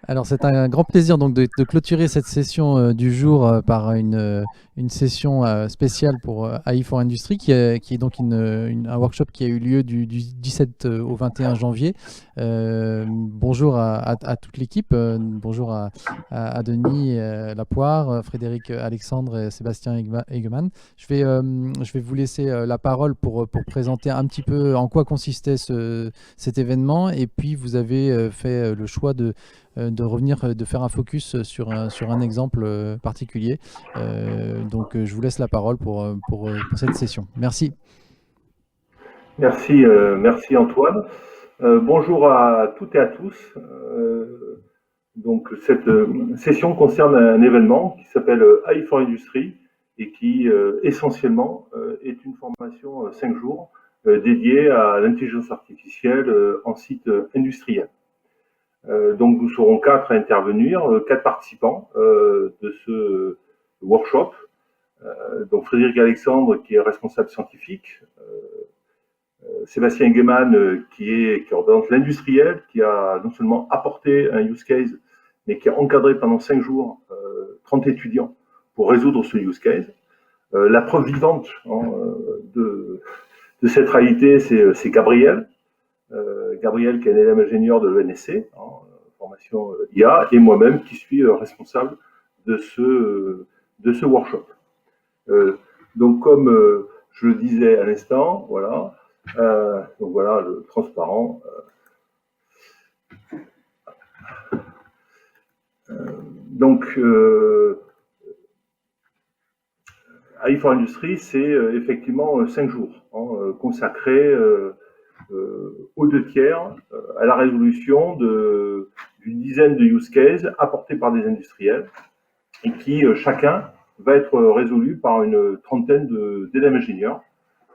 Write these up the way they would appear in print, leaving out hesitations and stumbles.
Alors, c'est un grand plaisir donc de clôturer cette session du jour par une session spéciale pour AI for Industry, qui est donc un workshop qui a eu lieu du 17 au 21 janvier. Bonjour à toute l'équipe, bonjour à Denis Lapoire, Frédéric Alexandre et Sébastien Egeman. Je vais vous laisser la parole pour présenter un petit peu en quoi consistait cet événement, et puis vous avez fait le choix de revenir, de faire un focus sur un exemple particulier. Donc, je vous laisse la parole pour cette session. Merci. Merci, merci Antoine. Bonjour à toutes et à tous. Donc cette session concerne un événement qui s'appelle AI for Industry et qui essentiellement est une formation 5 jours dédiée à l'intelligence artificielle en site industriel. Donc nous serons 4 à intervenir, 4 participants de ce workshop. Donc Frédéric Alexandre qui est responsable scientifique, Sébastien Guéman qui représente l'industriel, qui a non seulement apporté un use case, mais qui a encadré pendant 5 jours 30 étudiants pour résoudre ce use case. La preuve vivante de cette réalité, c'est Gabriel. Gabriel qui est un élève ingénieur de l'ENSC, formation IA, et moi-même qui suis responsable de ce workshop. Donc comme je le disais à l'instant, voilà, donc voilà le transparent. Donc AI for Industry, c'est effectivement 5 jours consacrés aux 2 tiers à la résolution d'une dizaine de use cases apportés par des industriels et qui chacun va être résolu par une trentaine d'élèves ingénieurs,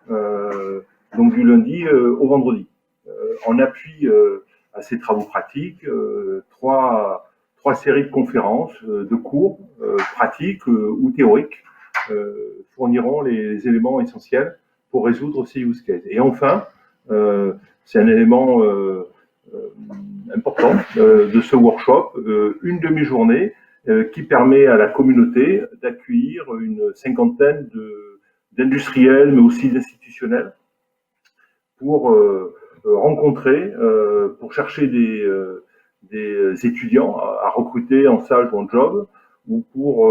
donc du lundi au vendredi. En appui à ces travaux pratiques, trois séries de conférences, de cours pratiques ou théoriques fourniront les éléments essentiels pour résoudre ces use cases. Et enfin, c'est un élément important de ce workshop, une demi-journée qui permet à la communauté d'accueillir une cinquantaine d'industriels, mais aussi d'institutionnels, pour rencontrer, pour chercher des étudiants à recruter en stage ou en job, ou pour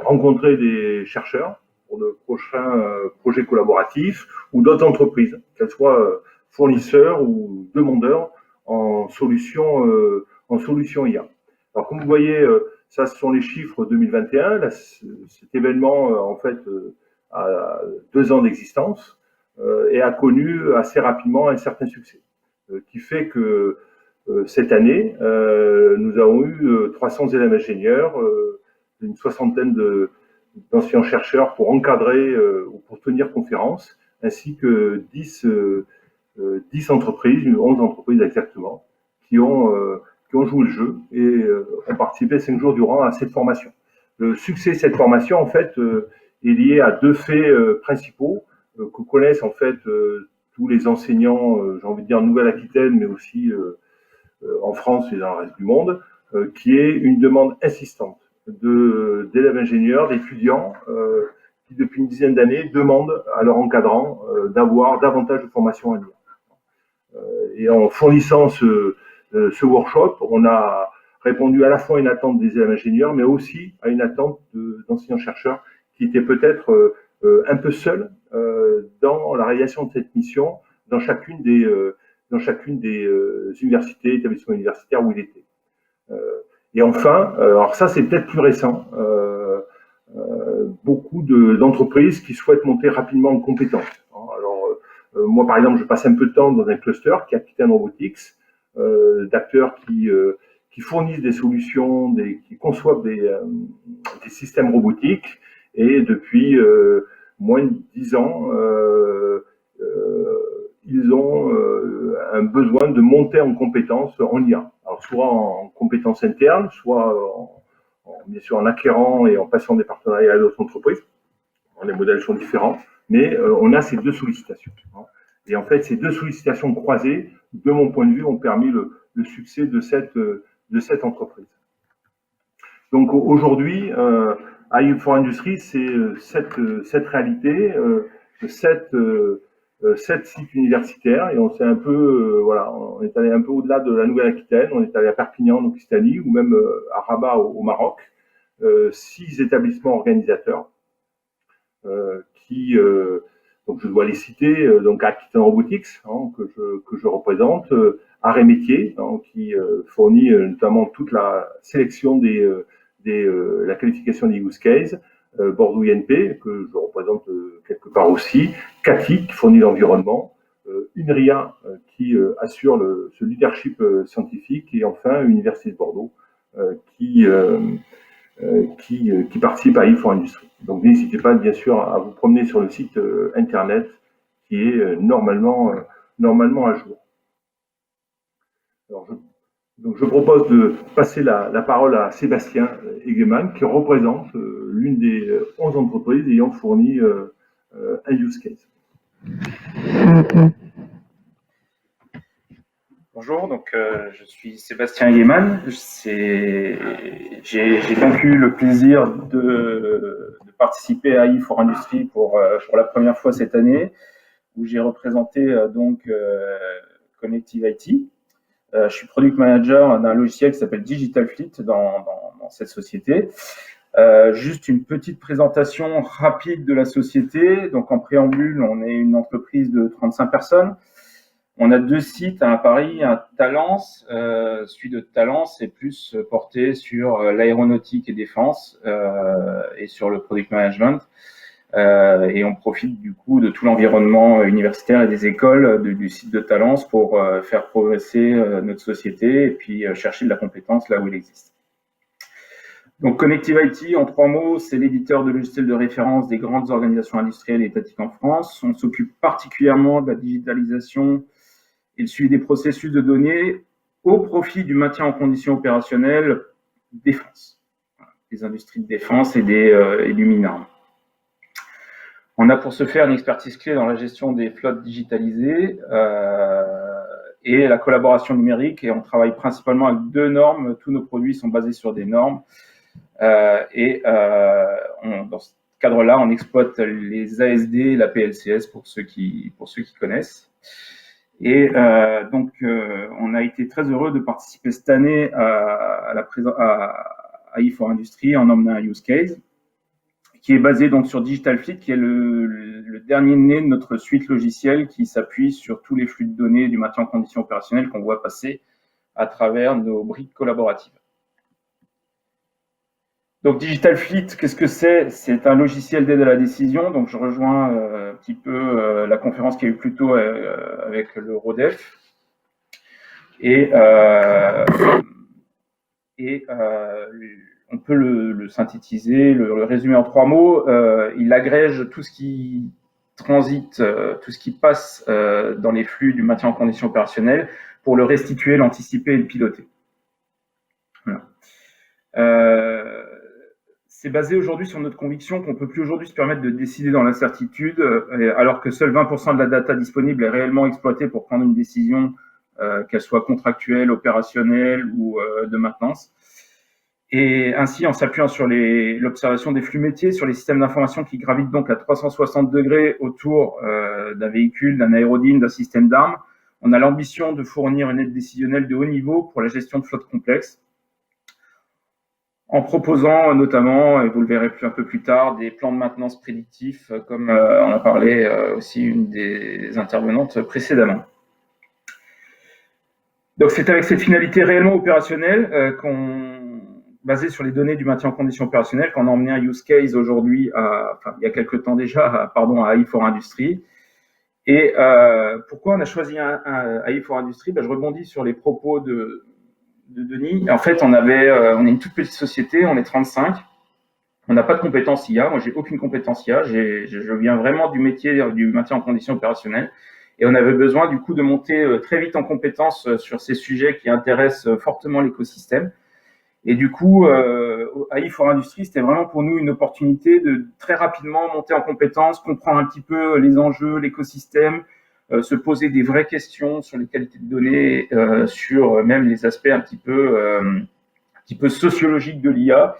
rencontrer des chercheurs pour de prochains projets collaboratifs, ou d'autres entreprises, qu'elles soient fournisseurs ou demandeurs en solutions IA. Alors comme vous voyez, ça ce sont les chiffres 2021. Là, cet événement en fait a 2 ans d'existence et a connu assez rapidement un certain succès, qui fait que cette année, nous avons eu 300 élèves ingénieurs, une soixantaine d'anciens chercheurs pour encadrer ou pour tenir conférence, ainsi que 10 entreprises, 11 entreprises exactement, qui ont joué le jeu et ont participé 5 jours durant à cette formation. Le succès de cette formation, en fait, est lié à 2 faits principaux que connaissent en fait tous les enseignants, j'ai envie de dire en Nouvelle-Aquitaine, mais aussi en France et dans le reste du monde, qui est une demande insistante d'élèves ingénieurs, d'étudiants, qui depuis une dizaine d'années demandent à leurs encadrants d'avoir davantage de formation en ligne. Et en fournissant ce workshop, on a répondu à la fois à une attente des élèves ingénieurs, mais aussi à une attente d'enseignants-chercheurs qui étaient peut-être un peu seuls dans la réalisation de cette mission dans chacune des universités, établissements universitaires où il était. Et enfin, alors ça c'est peut-être plus récent, beaucoup d'entreprises qui souhaitent monter rapidement en compétences. Alors moi par exemple, je passe un peu de temps dans un cluster qui est Aquitaine Robotics, d'acteurs qui fournissent des solutions, qui conçoivent des systèmes robotiques, et depuis moins de 10 ans, ils ont un besoin de monter en compétences en IA. Alors soit en compétences internes, soit bien sûr en acquérant et en passant des partenariats à d'autres entreprises. Les modèles sont différents, mais on a ces 2 sollicitations. Et en fait, ces 2 sollicitations croisées, de mon point de vue, ont permis le succès de cette entreprise. Donc aujourd'hui, AI4Industries, c'est cette réalité, sept sites universitaires, et on s'est un peu, voilà, on est allé un peu au-delà de la Nouvelle-Aquitaine, on est allé à Perpignan en Occitanie, ou même à Rabat au Maroc, 6 établissements organisateurs qui donc je dois les citer, donc Aquitaine Robotics, hein, que je représente, Arts et Métiers, hein, qui fournit notamment toute la sélection la qualification des use cases, Bordeaux INP, que je représente quelque part aussi, CATI, qui fournit l'environnement, UNRIA, qui assure ce leadership scientifique, et enfin Université de Bordeaux, qui participe à AI4Industries. Donc n'hésitez pas bien sûr à vous promener sur le site internet qui est normalement à jour. Alors, donc je propose de passer la parole à Sébastien Egeman, qui représente l'une des 11 entreprises ayant fourni un use case. Bonjour, donc je suis Sébastien Egeman. J'ai donc eu le plaisir de participer à AI4Industries pour la première fois cette année, où j'ai représenté Connective IT. Je suis product manager d'un logiciel qui s'appelle Digital Fleet dans cette société. Juste une petite présentation rapide de la société. Donc en préambule, on est une entreprise de 35 personnes. On a 2 sites, un à Paris, un à Talence. Celui de Talence est plus porté sur l'aéronautique et défense et sur le product management. Et on profite du coup de tout l'environnement universitaire et des écoles du site de Talence pour faire progresser notre société et puis chercher de la compétence là où il existe. Donc Connective IT, en 3 mots, c'est l'éditeur de logiciels de référence des grandes organisations industrielles et étatiques en France. On s'occupe particulièrement de la digitalisation et le suivi des processus de données au profit du maintien en conditions opérationnelles défense, des industries de défense et du minarme. On a pour ce faire une expertise clé dans la gestion des flottes digitalisées et la collaboration numérique, et on travaille principalement avec 2 normes. Tous nos produits sont basés sur des normes dans ce cadre-là, on exploite les ASD et la PLCS pour ceux qui connaissent. Et donc, on a été très heureux de participer cette année à AI4Industries en emmenant un use case qui est basé donc sur Digital Fleet, qui est le dernier né de notre suite logicielle qui s'appuie sur tous les flux de données du maintien en conditions opérationnelles qu'on voit passer à travers nos briques collaboratives. Donc Digital Fleet, qu'est-ce que c'est? C'est un logiciel d'aide à la décision. Donc je rejoins un petit peu la conférence qu'il y a eu plus tôt avec le RODEF. Et on peut le synthétiser, le résumer en 3 mots. Il agrège tout ce qui transite, tout ce qui passe dans les flux du maintien en conditions opérationnelles pour le restituer, l'anticiper et le piloter. Voilà. C'est basé aujourd'hui sur notre conviction qu'on ne peut plus aujourd'hui se permettre de décider dans l'incertitude, alors que seul 20% de la data disponible est réellement exploitée pour prendre une décision, qu'elle soit contractuelle, opérationnelle ou de maintenance. Et ainsi, en s'appuyant sur l'observation des flux métiers, sur les systèmes d'information qui gravitent donc à 360 degrés autour d'un véhicule, d'un aérodyne, d'un système d'armes, on a l'ambition de fournir une aide décisionnelle de haut niveau pour la gestion de flottes complexes, en proposant notamment, et vous le verrez un peu plus tard, des plans de maintenance prédictifs, comme on a parlé aussi une des intervenantes précédemment. Donc c'est avec cette finalité réellement opérationnelle basée sur les données du maintien en conditions opérationnelles, qu'on a emmené un use case aujourd'hui, il y a quelques temps déjà, à AI4Industries. Et pourquoi on a choisi un AI4Industries? Je rebondis sur les propos de Denis. En fait, on est une toute petite société, on est 35. On n'a pas de compétences IA. Moi, j'ai aucune compétence IA. Je viens vraiment du métier du maintien en conditions opérationnelles. Et on avait besoin, du coup, de monter très vite en compétences sur ces sujets qui intéressent fortement l'écosystème. Et du coup, AI4Industries, c'était vraiment pour nous une opportunité de très rapidement monter en compétences, comprendre un petit peu les enjeux, l'écosystème, se poser des vraies questions sur les qualités de données, sur même les aspects un petit peu sociologiques de l'IA,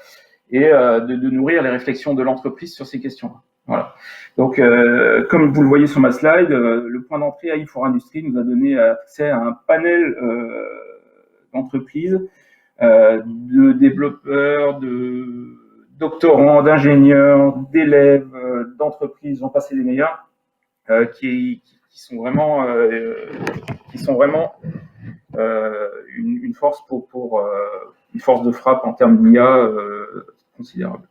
et de nourrir les réflexions de l'entreprise sur ces questions-là. Voilà. Donc, comme vous le voyez sur ma slide, le point d'entrée AI for Industry nous a donné accès à un panel d'entreprises, de développeurs, de doctorants, d'ingénieurs, d'élèves, d'entreprises, j'en passe les meilleurs, qui sont vraiment une force pour une force de frappe en termes d'IA considérable.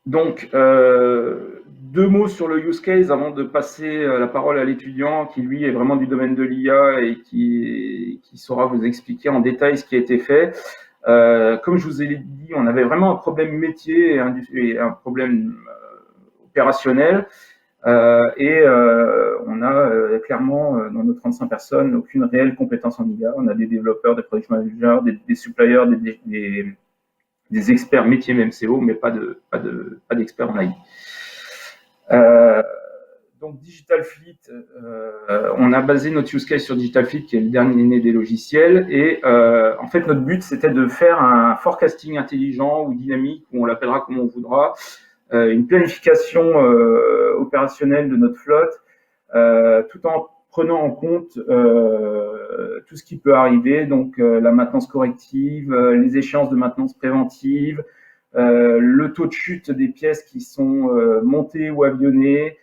Donc, 2 mots sur le use case avant de passer la parole à l'étudiant qui, lui, est vraiment du domaine de l'IA et qui saura vous expliquer en détail ce qui a été fait. Comme je vous ai dit, on avait vraiment un problème métier et un problème opérationnel. On a clairement, dans nos 35 personnes, aucune réelle compétence en IA. On a des développeurs, des product managers, des suppliers, des experts métiers MCO, mais pas d'experts en AI. Donc Digital Fleet, on a basé notre use case sur Digital Fleet, qui est le dernier né des logiciels. Et en fait, notre but, c'était de faire un forecasting intelligent ou dynamique, ou on l'appellera comme on voudra, une planification opérationnelle de notre flotte, tout en prenant en compte tout ce qui peut arriver, donc la maintenance corrective, les échéances de maintenance préventive, le taux de chute des pièces qui sont montées ou avionnées,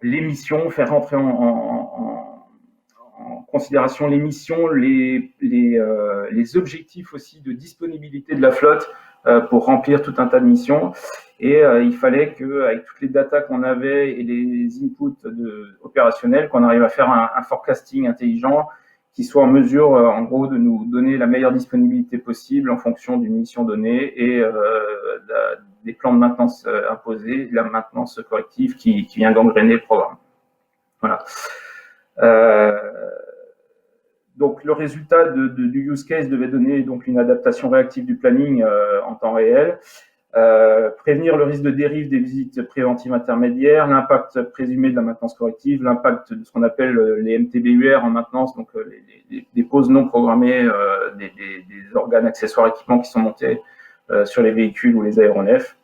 les missions, faire rentrer en considération les missions, les objectifs aussi de disponibilité de la flotte pour remplir tout un tas de missions. Et il fallait qu'avec toutes les datas qu'on avait et les inputs opérationnels, qu'on arrive à faire un forecasting intelligent qui soit en mesure, en gros, de nous donner la meilleure disponibilité possible en fonction d'une mission donnée et des plans de maintenance imposés, la maintenance corrective qui vient gangréner le programme. Voilà. Donc, le résultat du use case devait donner donc une adaptation réactive du planning en temps réel, prévenir le risque de dérive des visites préventives intermédiaires, l'impact présumé de la maintenance corrective, l'impact de ce qu'on appelle les MTBUR en maintenance, donc des pauses non programmées des organes, accessoires, équipements qui sont montés sur les véhicules ou les aéronefs.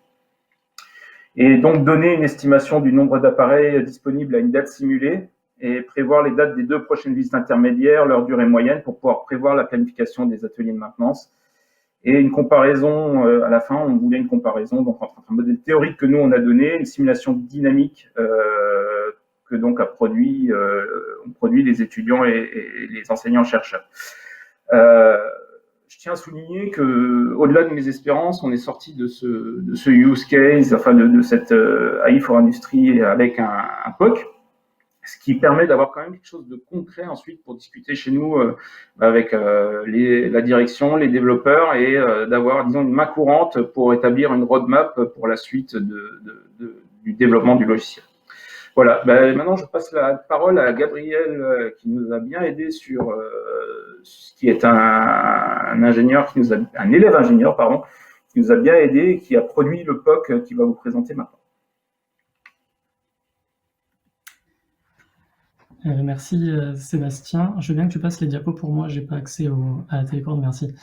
Et donc donner une estimation du nombre d'appareils disponibles à une date simulée et prévoir les dates des 2 prochaines visites intermédiaires, leur durée moyenne pour pouvoir prévoir la planification des ateliers de maintenance. Et une comparaison, à la fin, on voulait une comparaison donc, entre un modèle théorique que nous, on a donné, une simulation dynamique que donc ont produit les étudiants et les enseignants-chercheurs. Je tiens à souligner qu'au-delà de mes espérances, on est sorti de ce use case, enfin de cette AI for Industry avec un POC, ce qui permet d'avoir quand même quelque chose de concret ensuite pour discuter chez nous avec la direction, les développeurs et d'avoir, disons, une main courante pour établir une roadmap pour la suite du développement du logiciel. Voilà, maintenant je passe la parole à Gabriel qui nous a bien aidé sur qui est un élève ingénieur, pardon, qui nous a bien aidé et qui a produit le POC qu'il va vous présenter maintenant. Merci Sébastien. Je veux bien que tu passes les diapos pour moi, j'ai pas accès à la télécommande, merci.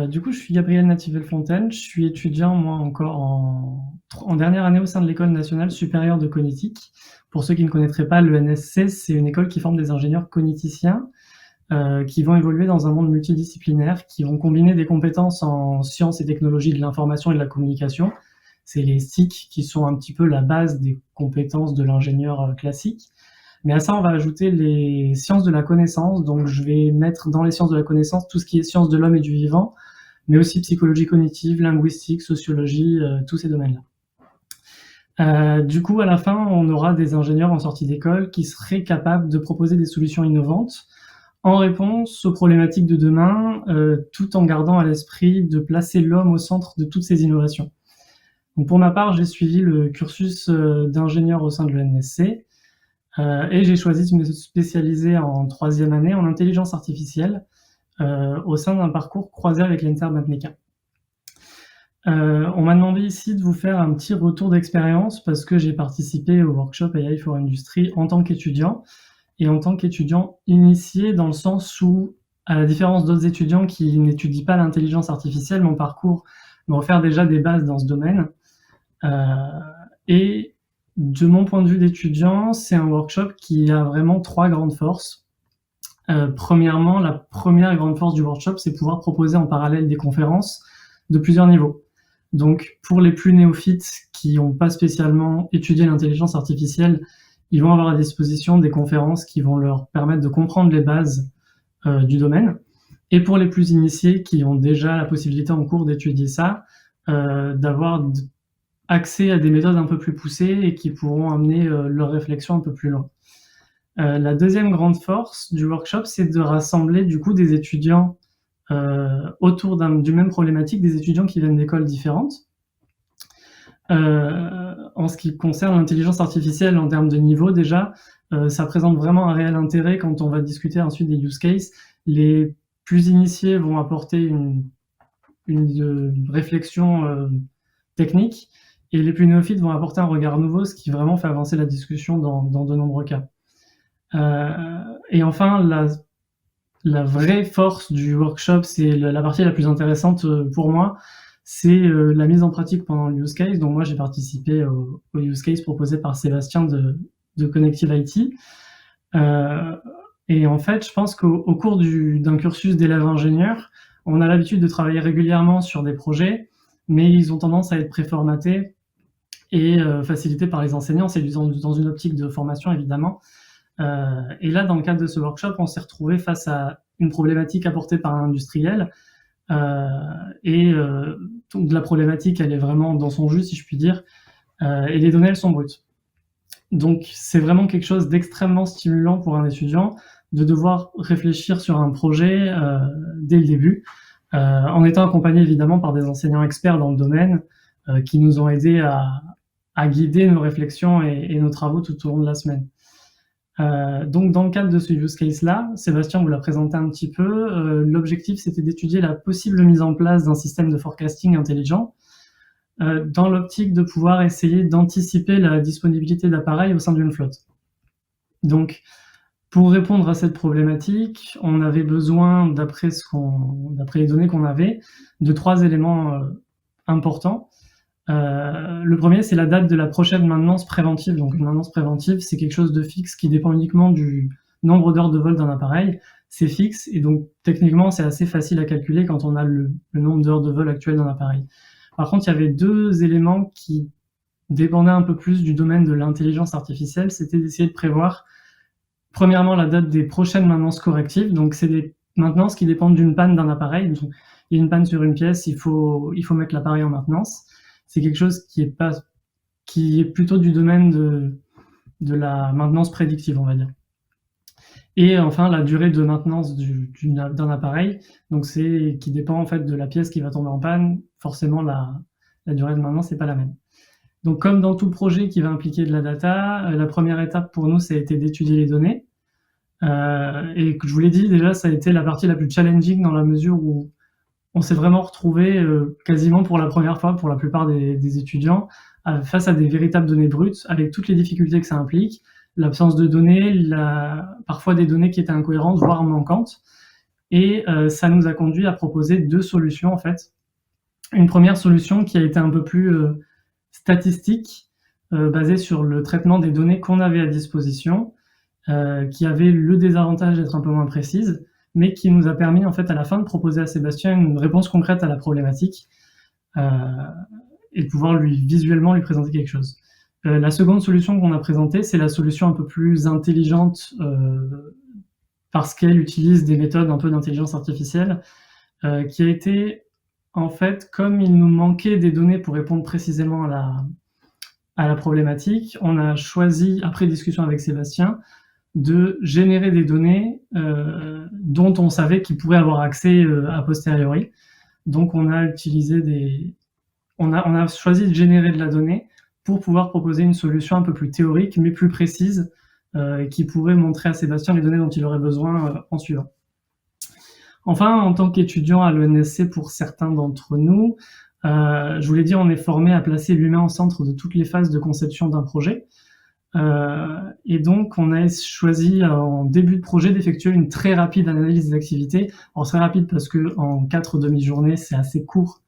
Du coup, je suis Gabriel Nativel-Fontaine, je suis étudiant, moi, encore en dernière année au sein de l'École nationale supérieure de cognitique. Pour ceux qui ne connaîtraient pas, l'ENSC, c'est une école qui forme des ingénieurs cogniticiens qui vont évoluer dans un monde multidisciplinaire, qui vont combiner des compétences en sciences et technologies de l'information et de la communication. C'est les STIC qui sont un petit peu la base des compétences de l'ingénieur classique. Mais à ça, on va ajouter les sciences de la connaissance. Donc, je vais mettre dans les sciences de la connaissance tout ce qui est sciences de l'homme et du vivant, mais aussi psychologie cognitive, linguistique, sociologie, tous ces domaines-là. Du coup, à la fin, on aura des ingénieurs en sortie d'école qui seraient capables de proposer des solutions innovantes en réponse aux problématiques de demain, tout en gardant à l'esprit de placer l'homme au centre de toutes ces innovations. Donc, pour ma part, j'ai suivi le cursus d'ingénieur au sein de l'ENSC. Et j'ai choisi de me spécialiser en 3e année en intelligence artificielle au sein d'un parcours croisé avec l'Intermatmeca. On m'a demandé ici de vous faire un petit retour d'expérience parce que j'ai participé au workshop AI for Industry en tant qu'étudiant et en tant qu'étudiant initié, dans le sens où, à la différence d'autres étudiants qui n'étudient pas l'intelligence artificielle, mon parcours m'a offert déjà des bases dans ce domaine. Et de mon point de vue d'étudiant, c'est un workshop qui a vraiment 3 grandes forces. Premièrement, la première grande force du workshop, c'est pouvoir proposer en parallèle des conférences de plusieurs niveaux. Donc, pour les plus néophytes qui n'ont pas spécialement étudié l'intelligence artificielle, ils vont avoir à disposition des conférences qui vont leur permettre de comprendre les bases du domaine. Et pour les plus initiés qui ont déjà la possibilité en cours d'étudier ça, d'avoir accès à des méthodes un peu plus poussées et qui pourront amener leur réflexion un peu plus loin. La deuxième grande force du workshop, c'est de rassembler du coup des étudiants autour du même problématique, des étudiants qui viennent d'écoles différentes. En ce qui concerne l'intelligence artificielle en termes de niveau, déjà, ça présente vraiment un réel intérêt quand on va discuter ensuite des use cases. Les plus initiés vont apporter une réflexion technique et les plus néophytes vont apporter un regard nouveau, ce qui vraiment fait avancer la discussion dans de nombreux cas. Et enfin, la vraie force du workshop, c'est la partie la plus intéressante pour moi, c'est la mise en pratique pendant le use case. Donc moi, j'ai participé au use case proposé par Sébastien de Connective IT. Et en fait, je pense qu'au cours d'un cursus d'élève ingénieur, on a l'habitude de travailler régulièrement sur des projets, mais ils ont tendance à être préformatés et facilités par les enseignants. C'est dans une optique de formation, évidemment. Et là, dans le cadre de ce workshop, on s'est retrouvé face à une problématique apportée par un industriel. Donc la problématique, elle est vraiment dans son jus, si je puis dire, et les données, elles sont brutes. Donc c'est vraiment quelque chose d'extrêmement stimulant pour un étudiant de devoir réfléchir sur un projet dès le début, en étant accompagné évidemment par des enseignants experts dans le domaine qui nous ont aidés à guider nos réflexions et nos travaux tout au long de la semaine. Donc dans le cadre de ce use case-là, Sébastien vous l'a présenté un petit peu, l'objectif c'était d'étudier la possible mise en place d'un système de forecasting intelligent dans l'optique de pouvoir essayer d'anticiper la disponibilité d'appareils au sein d'une flotte. Donc pour répondre à cette problématique, on avait besoin, d'après les données qu'on avait, de 3 éléments importants. Le premier, c'est la date de la prochaine maintenance préventive. Donc une maintenance préventive, c'est quelque chose de fixe qui dépend uniquement du nombre d'heures de vol d'un appareil. C'est fixe et donc techniquement, c'est assez facile à calculer quand on a le nombre d'heures de vol actuel d'un appareil. Par contre, il y avait 2 éléments qui dépendaient un peu plus du domaine de l'intelligence artificielle. C'était d'essayer de prévoir, premièrement, la date des prochaines maintenances correctives. Donc c'est des maintenances qui dépendent d'une panne d'un appareil. Donc, il y a une panne sur une pièce, il faut mettre l'appareil en maintenance. C'est quelque chose qui est plutôt du domaine de la maintenance prédictive, on va dire. Et enfin, la durée de maintenance d'un appareil, donc qui dépend en fait de la pièce qui va tomber en panne. Forcément, la durée de maintenance n'est pas la même. Donc, comme dans tout projet qui va impliquer de la data, la première étape pour nous, ça a été d'étudier les données. Et que je vous l'ai dit déjà, ça a été la partie la plus challenging dans la mesure où on s'est vraiment retrouvé quasiment pour la première fois, pour la plupart des étudiants, face à des véritables données brutes, avec toutes les difficultés que ça implique, l'absence de données, parfois des données qui étaient incohérentes, voire manquantes. Et ça nous a conduit à proposer 2 solutions, en fait. Une première solution qui a été un peu plus statistique, basée sur le traitement des données qu'on avait à disposition, qui avait le désavantage d'être un peu moins précise, mais qui nous a permis en fait à la fin de proposer à Sébastien une réponse concrète à la problématique et de pouvoir visuellement lui présenter quelque chose. La seconde solution qu'on a présentée, c'est la solution un peu plus intelligente parce qu'elle utilise des méthodes un peu d'intelligence artificielle qui a été en fait, comme il nous manquait des données pour répondre précisément à la problématique, on a choisi, après discussion avec Sébastien, de générer des données dont on savait qu'ils pourraient avoir accès a posteriori. Donc on a choisi de générer de la donnée pour pouvoir proposer une solution un peu plus théorique mais plus précise qui pourrait montrer à Sébastien les données dont il aurait besoin en suivant. Enfin, en tant qu'étudiant à l'ENSC, pour certains d'entre nous, je voulais dire, on est formé à placer l'humain au centre de toutes les phases de conception d'un projet. Et donc, on a choisi en début de projet d'effectuer une très rapide analyse des activités. Alors, très rapide parce que en 4 demi-journées, c'est assez court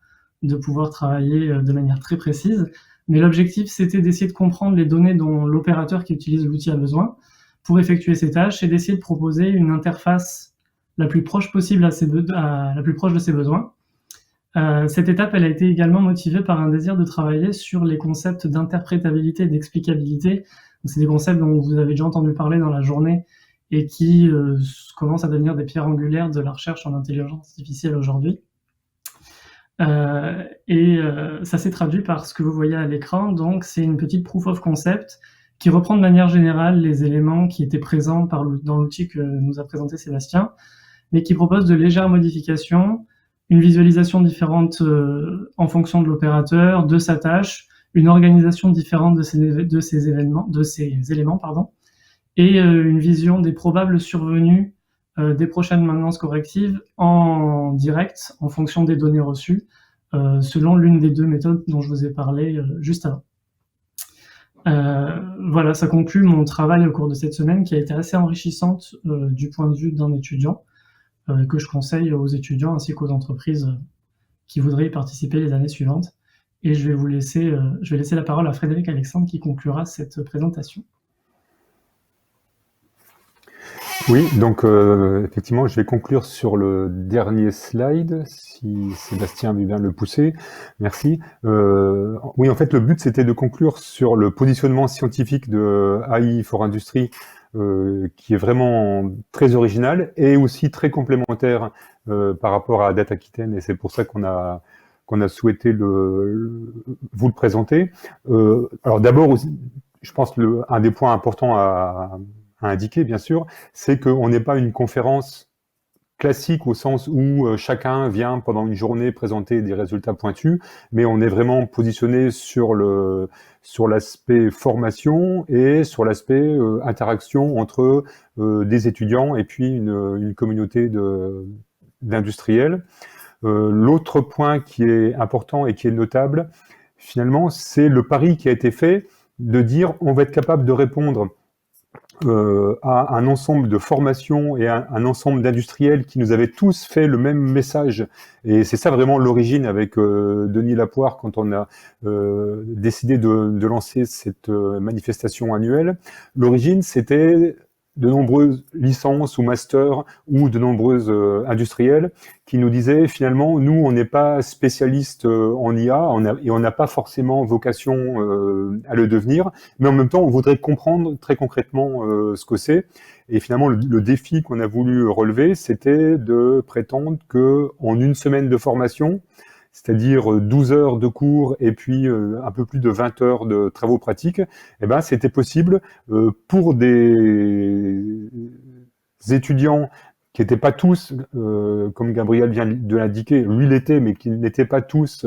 de pouvoir travailler de manière très précise. Mais l'objectif, c'était d'essayer de comprendre les données dont l'opérateur qui utilise l'outil a besoin pour effectuer ces tâches et d'essayer de proposer une interface la plus proche possible la plus proche de ses besoins. Cette étape, elle a été également motivée par un désir de travailler sur les concepts d'interprétabilité et d'explicabilité. C'est des concepts dont vous avez déjà entendu parler dans la journée et qui commencent à devenir des pierres angulaires de la recherche en intelligence artificielle aujourd'hui. Ça s'est traduit par ce que vous voyez à l'écran. Donc, c'est une petite proof of concept qui reprend de manière générale les éléments qui étaient présents dans l'outil que nous a présenté Sébastien, mais qui propose de légères modifications, une visualisation différente en fonction de l'opérateur, de sa tâche, une organisation différente de ces éléments, et une vision des probables survenus des prochaines maintenances correctives en direct, en fonction des données reçues, selon l'une des deux méthodes dont je vous ai parlé juste avant. Voilà, ça conclut mon travail au cours de cette semaine qui a été assez enrichissante du point de vue d'un étudiant, que je conseille aux étudiants ainsi qu'aux entreprises qui voudraient y participer les années suivantes. Et je vais laisser la parole à Frédéric Alexandre qui conclura cette présentation. Oui, donc effectivement, je vais conclure sur le dernier slide, si Sébastien veut bien le pousser. Merci. Oui, en fait, le but, c'était de conclure sur le positionnement scientifique de AI for Industry, qui est vraiment très original et aussi très complémentaire par rapport à DataQuitaine, et c'est pour ça qu'on a souhaité vous le présenter. Alors d'abord, je pense un des points importants à indiquer, bien sûr, c'est qu'on n'est pas une conférence classique au sens où chacun vient pendant une journée présenter des résultats pointus, mais on est vraiment positionné sur l'aspect formation et sur l'aspect interaction entre des étudiants et puis une communauté d'industriels. L'autre point qui est important et qui est notable, finalement, c'est le pari qui a été fait de dire on va être capable de répondre à un ensemble de formations et un ensemble d'industriels qui nous avaient tous fait le même message. Et c'est ça vraiment l'origine avec Denis Lapoire quand on a décidé de lancer cette manifestation annuelle. L'origine, c'était de nombreuses licences ou masters ou de nombreuses industriels qui nous disaient finalement, nous, on n'est pas spécialiste en IA et on n'a pas forcément vocation à le devenir, mais en même temps, on voudrait comprendre très concrètement ce que c'est. Et finalement, le défi qu'on a voulu relever, c'était de prétendre que en une semaine de formation, c'est-à-dire 12 heures de cours et puis un peu plus de 20 heures de travaux pratiques, eh ben, c'était possible pour des étudiants qui n'étaient pas tous, comme Gabriel vient de l'indiquer, lui l'était, mais qui n'étaient pas tous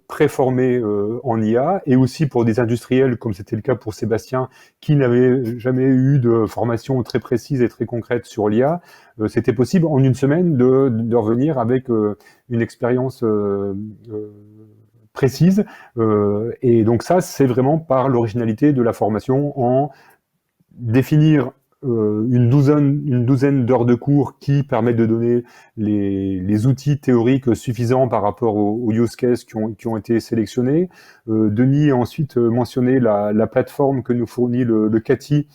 préformés en IA, et aussi pour des industriels, comme c'était le cas pour Sébastien, qui n'avaient jamais eu de formation très précise et très concrète sur l'IA. C'était possible en une semaine de revenir avec une expérience précise. Et donc ça, c'est vraiment par l'originalité de la formation en définir une douzaine d'heures de cours qui permettent de donner les outils théoriques suffisants par rapport aux use cases qui ont été sélectionnés. Denis a ensuite mentionné la plateforme que nous fournit le CATI,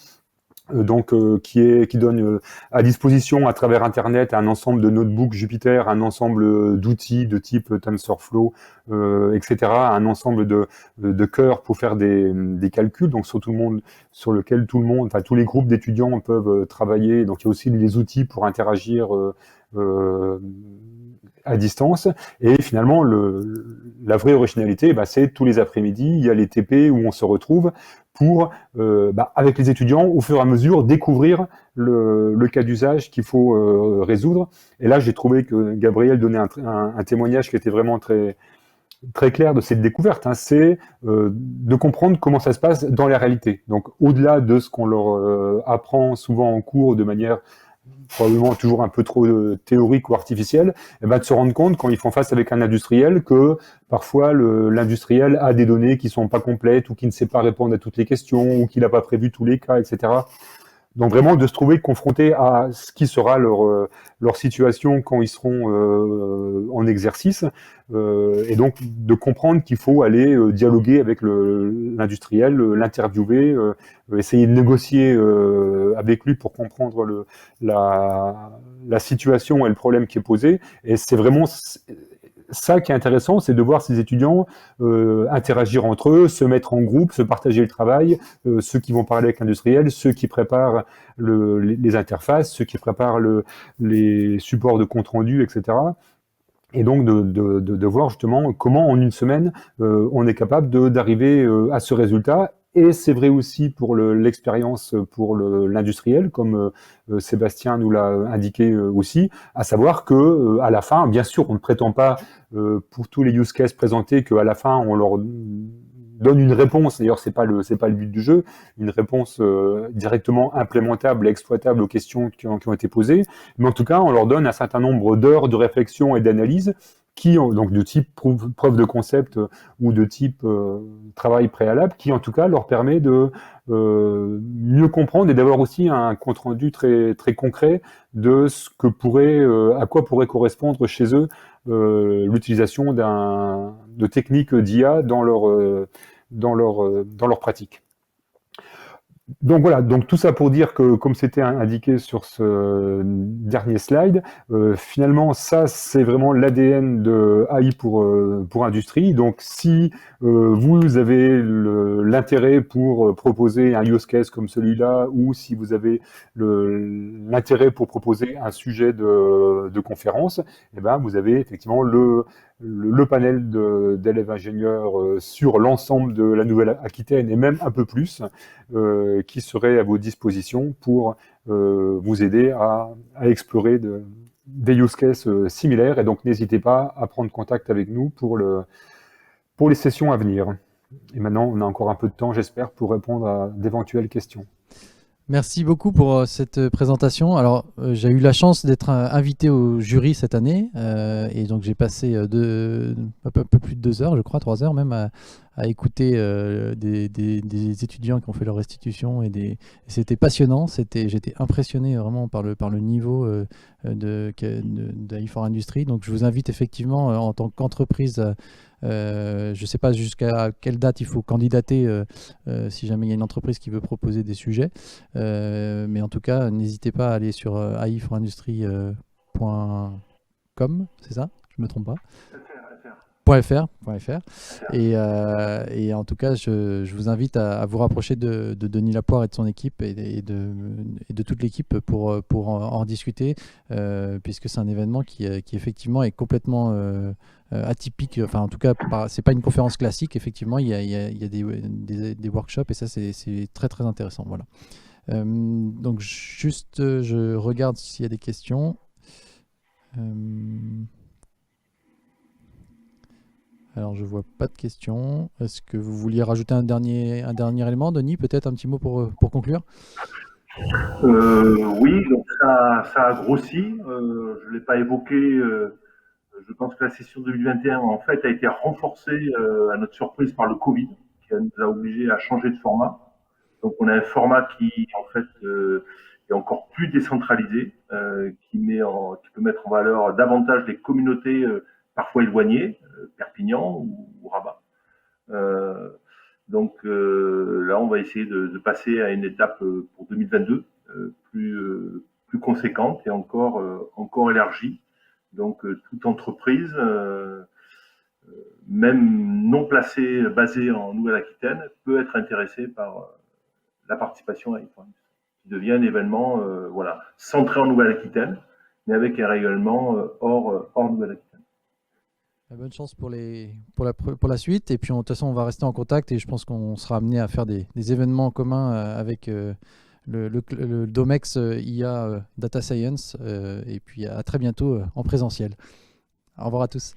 donc qui donne à disposition à travers Internet un ensemble de notebooks Jupyter, un ensemble d'outils de type TensorFlow, etc., un ensemble de cœurs pour faire des calculs, donc sur lequel tous les groupes d'étudiants peuvent travailler. Donc il y a aussi des outils pour interagir à distance. Et finalement, la vraie originalité, c'est tous les après-midi, il y a les TP où on se retrouve pour, avec les étudiants, au fur et à mesure, découvrir le cas d'usage qu'il faut résoudre. Et là, j'ai trouvé que Gabriel donnait un témoignage qui était vraiment très, très clair de cette découverte. C'est de comprendre comment ça se passe dans la réalité. Donc, au-delà de ce qu'on leur apprend souvent en cours de manière probablement toujours un peu trop théorique ou artificielle, et ben de se rendre compte quand ils font face avec un industriel que parfois l'industriel a des données qui sont pas complètes ou qui ne sait pas répondre à toutes les questions ou qu'il n'a pas prévu tous les cas, etc. Donc vraiment de se trouver confronté à ce qui sera leur situation quand ils seront en exercice, et donc de comprendre qu'il faut aller dialoguer avec l'industriel, l'interviewer, essayer de négocier avec lui pour comprendre la situation et le problème qui est posé. Et c'est vraiment ça qui est intéressant, c'est de voir ces étudiants interagir entre eux, se mettre en groupe, se partager le travail, ceux qui vont parler avec l'industriel, ceux qui préparent les interfaces, ceux qui préparent les supports de compte rendu, etc. Et donc de voir justement comment en une semaine on est capable d'arriver à ce résultat. Et c'est vrai aussi pour l'expérience pour l'industriel, comme Sébastien nous l'a indiqué aussi, à savoir que à la fin, bien sûr, on ne prétend pas pour tous les use cases présentés qu'à la fin on leur donne une réponse. D'ailleurs, c'est pas le but du jeu, une réponse directement implémentable, exploitable aux questions qui ont été posées. Mais en tout cas, on leur donne un certain nombre d'heures de réflexion et d'analyse donc de type preuve de concept ou de type travail préalable, qui en tout cas leur permet de mieux comprendre et d'avoir aussi un compte rendu très très concret de ce que à quoi pourrait correspondre chez eux l'utilisation de techniques d'IA dans leur pratique. Donc voilà, donc tout ça pour dire que, comme c'était indiqué sur ce dernier slide, finalement ça c'est vraiment l'ADN de AI pour industrie. Donc si vous avez l'intérêt pour proposer un use case comme celui-là, ou si vous avez l'intérêt pour proposer un sujet de conférence, eh ben vous avez effectivement le panel d'élèves ingénieurs sur l'ensemble de la Nouvelle-Aquitaine et même un peu plus, qui serait à vos dispositions pour vous aider à explorer des use cases similaires. Et donc n'hésitez pas à prendre contact avec nous pour les sessions à venir. Et maintenant, on a encore un peu de temps, j'espère, pour répondre à d'éventuelles questions. Merci beaucoup pour cette présentation. Alors, j'ai eu la chance d'être invité au jury cette année et donc j'ai passé un peu plus de 2 heures, je crois, 3 heures même, à écouter des étudiants qui ont fait leur restitution et c'était passionnant. J'étais impressionné vraiment par le niveau d'AI4Industry. Donc, je vous invite effectivement en tant qu'entreprise. Je ne sais pas jusqu'à quelle date il faut candidater si jamais il y a une entreprise qui veut proposer des sujets. Mais en tout cas, n'hésitez pas à aller sur ai4industry.com, c'est ça? Je ne me trompe pas? .fr. Et en tout cas, je vous invite à vous rapprocher de Denis Lapoire et de son équipe et de toute l'équipe pour en discuter, puisque c'est un événement qui effectivement est complètement atypique. Enfin, en tout cas, c'est pas une conférence classique. Effectivement, il y a des workshops et ça, c'est très très intéressant. Voilà. Donc juste, je regarde s'il y a des questions. Alors, je vois pas de questions. Est-ce que vous vouliez rajouter un dernier élément, Denis? Peut-être un petit mot pour conclure? Oui, donc ça a grossi. Je ne l'ai pas évoqué. Je pense que la session 2021, en fait, a été renforcée à notre surprise par le Covid, qui nous a obligés à changer de format. Donc, on a un format qui, en fait, est encore plus décentralisé, qui peut mettre en valeur davantage les communautés parfois éloignées, Perpignan ou Rabat. Donc là, on va essayer de passer à une étape pour 2022 plus conséquente et encore élargie. Donc toute entreprise, même non placée, basée en Nouvelle-Aquitaine, peut être intéressée par la participation à AI4Industry, qui devient un événement centré en Nouvelle-Aquitaine, mais avec un rayonnement hors Nouvelle-Aquitaine. Bonne chance pour la suite. Et puis, de toute façon, on va rester en contact et je pense qu'on sera amené à faire des événements en commun avec le Domex IA Data Science. Et puis, à très bientôt en présentiel. Au revoir à tous.